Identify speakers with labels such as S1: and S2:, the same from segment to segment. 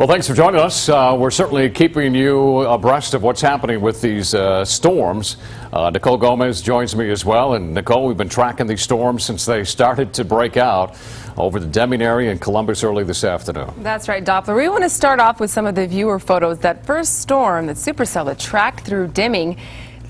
S1: Well, thanks for joining us. We're certainly keeping you abreast of what's happening with these storms. Nicole Gomez joins me as well. And Nicole, we've been tracking these storms since they started to break out over the Deming area in Columbus early this afternoon.
S2: That's right, Doppler. We want to start off with some of the viewer photos. That first storm that supercell that tracked through Deming.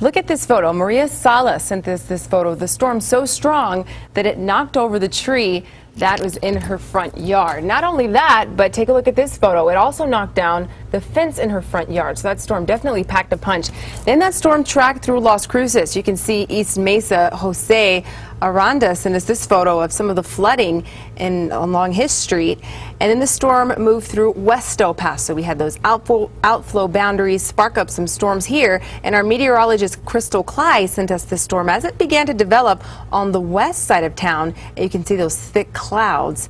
S2: Look at this photo. Maria Salas sent this photo. The storm so strong that it knocked over the tree that was in her front yard. Not only that, but take a look at this photo. It also knocked down the fence in her front yard. So that storm definitely packed a punch. Then that storm tracked through Las Cruces. You can see East Mesa. Jose Aranda sent us this photo of some of the flooding along his street. And then the storm moved through West El Paso. We had those outflow boundaries spark up some storms here. And our meteorologist Crystal Cly sent us this storm as it began to develop on the west side of town. And you can see those thick clouds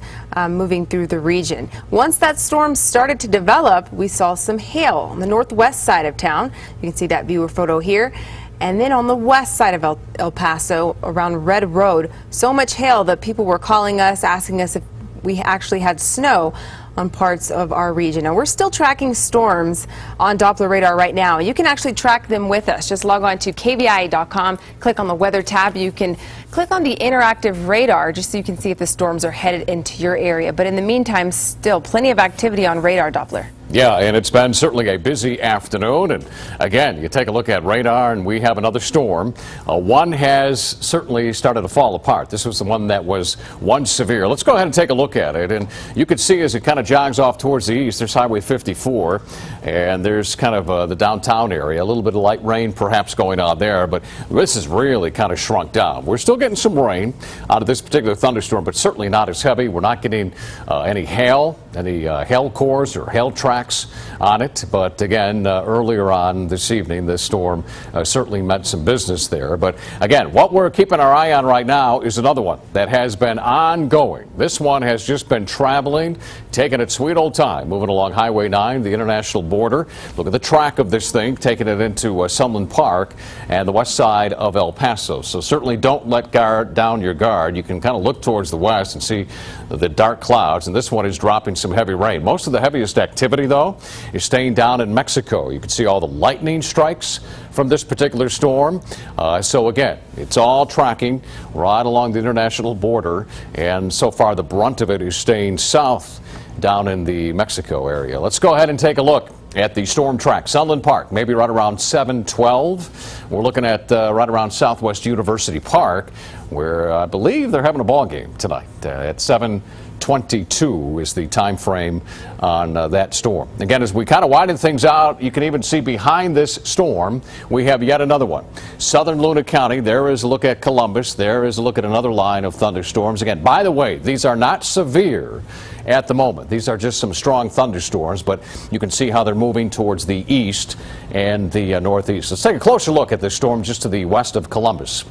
S2: moving through the region. Once that storm started to develop, we saw some hail on the northwest side of town. You can see that viewer photo here. And then on the west side of El Paso, around Red Road, so much hail that people were calling us, asking us if we actually had snow on parts of our region. Now, we're still tracking storms on Doppler radar right now. You can actually track them with us. Just log on to KVIA.com, click on the weather tab. You can click on the interactive radar just so you can see if the storms are headed into your area. But in the meantime, still plenty of activity on radar, Doppler.
S1: Yeah, and it's been certainly a busy afternoon. And again, you take a look at radar and we have another storm. One has certainly started to fall apart. This was the one that was once severe. Let's go ahead and take a look at it. And you can see as it kind of jogs off towards the east, there's Highway 54. And there's kind of the downtown area. A little bit of light rain perhaps going on there. But this has really kind of shrunk down. We're still getting some rain out of this particular thunderstorm, but certainly not as heavy. We're not getting any hail, any hail cores or hail tracks on it. But again, earlier on this evening, this storm certainly meant some business there. But again, what we're keeping our eye on right now is another one that has been ongoing. This one has just been traveling, taking its sweet old time, moving along Highway 9, the international border. Look at the track of this thing, taking it into Sunland Park and the west side of El Paso. So certainly don't let down your guard. You can kind of look towards the west and see the dark clouds, and this one is dropping some heavy rain. Most of the heaviest activity, though, is staying down in Mexico. You can see all the lightning strikes from this particular storm. So again, it's all tracking right along the international border, and so far the brunt of it is staying south down in the Mexico area. Let's go ahead and take a look at the storm track. Sunland Park, maybe right around 7:12. We're looking at right around Southwest University Park, where I believe they're having a ball game tonight at 7:22 is the time frame on that storm. Again, as we kind of widen things out, you can even see behind this storm, we have yet another one. Southern Luna County, there is a look at Columbus. There is a look at another line of thunderstorms. Again, by the way, these are not severe at the moment. These are just some strong thunderstorms, but you can see how they're moving towards the east and the northeast. Let's take a closer look at this storm just to the west of Columbus.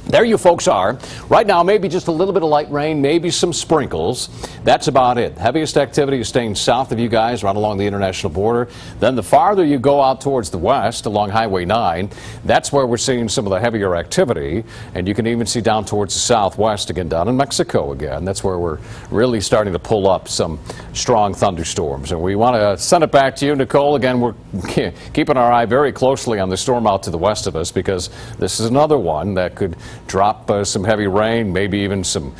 S1: There you folks are. Right now, maybe just a little bit of light rain, maybe some sprinkles. That's about it. Heaviest activity is staying south of you guys, right along the international border. Then the farther you go out towards the west, along Highway 9, that's where we're seeing some of the heavier activity. And you can even see down towards the southwest, again, down in Mexico again. That's where we're really starting to pull up some strong thunderstorms. And we want to send it back to you, Nicole. Again, we're keeping our eye very closely on the storm out to the west of us, because this is another one that could drop some heavy rain, maybe even some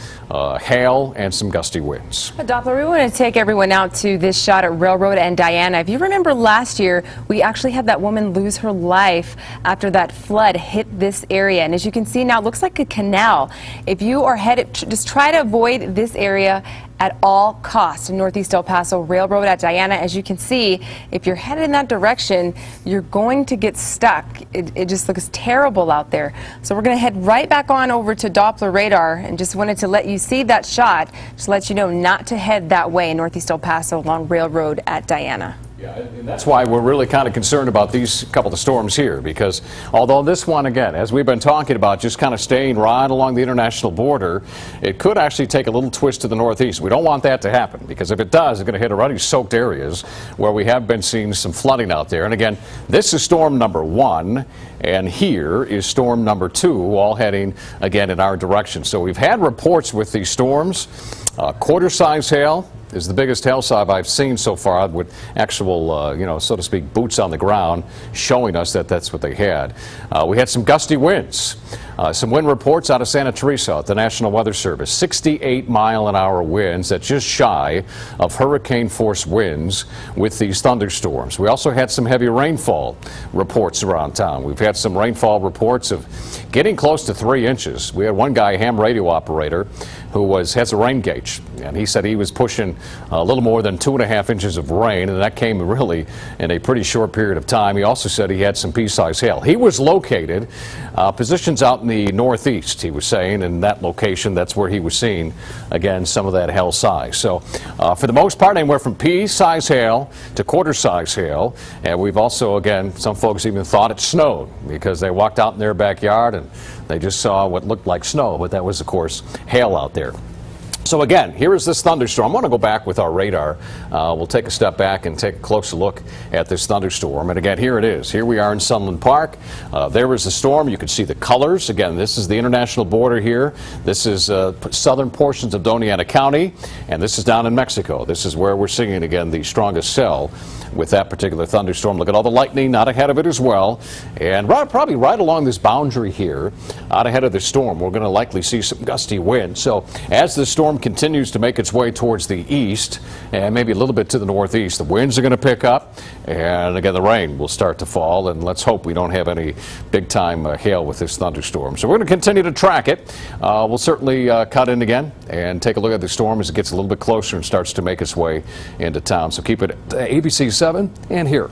S1: hail and some gusty winds.
S2: Doppler, we want to take everyone out to this shot at Railroad and Diana. If you remember last year, we actually had that woman lose her life after that flood hit this area. And as you can see now, it looks like a canal. If you are headed, just try to avoid this area at all costs in northeast El Paso. Railroad at Diana, as you can see, if you're headed in that direction, you're going to get stuck. It just looks terrible out there. So we're going to head right back on over to Doppler radar, and just wanted to let you see that shot, just to let you know not to head that way in northeast El Paso along Railroad at Diana.
S1: Yeah, and that's why we're really kind of concerned about these couple of storms here, because although this one, again, as we've been talking about, just kind of staying right along the international border, it could actually take a little twist to the northeast. We don't want that to happen, because if it does, it's going to hit already soaked areas where we have been seeing some flooding out there. And again, this is storm number 1. and here is storm number 2, all heading again in our direction. So we've had reports with these storms. Quarter-size hail is the biggest hail size I've seen so far, with actual, so to speak, boots on the ground showing us that that's what they had. We had some gusty winds. Some wind reports out of Santa Teresa at the National Weather Service. 68-mile-an-hour winds, that's just shy of hurricane-force winds with these thunderstorms. We also had some heavy rainfall reports around town. We've had some rainfall reports of getting close to 3 inches. We had one guy, a ham radio operator, who has a rain gauge, and he said he was pushing a little more than 2.5 inches of rain, and that came really in a pretty short period of time. He also said he had some pea-sized hail. He was located positions out in the northeast, he was saying, in that location. That's where he was seeing, again, some of that hail size. So for the most part, anywhere from pea-sized hail to quarter-size hail. And we've also, again, some folks even thought it snowed because they walked out in their backyard and they just saw what looked like snow, but that was, of course, hail out there. So again, here is this thunderstorm. I want to go back with our radar. We'll take a step back and take a closer look at this thunderstorm. And again, here it is. Here we are in Sunland Park. There is the storm. You can see the colors. Again, this is the international border here. This is southern portions of Doñana County, and this is down in Mexico. This is where we're seeing, again, the strongest cell with that particular thunderstorm. Look at all the lightning out ahead of it as well. And probably right along this boundary here, out ahead of the storm, we're going to likely see some gusty wind. So as the storm continues to make its way towards the east and maybe a little bit to the northeast, the winds are going to pick up, and again the rain will start to fall, and let's hope we don't have any big time hail with this thunderstorm. So we're going to continue to track it. We'll certainly cut in again and take a look at the storm as it gets a little bit closer and starts to make its way into town. So keep it at ABC 7 and here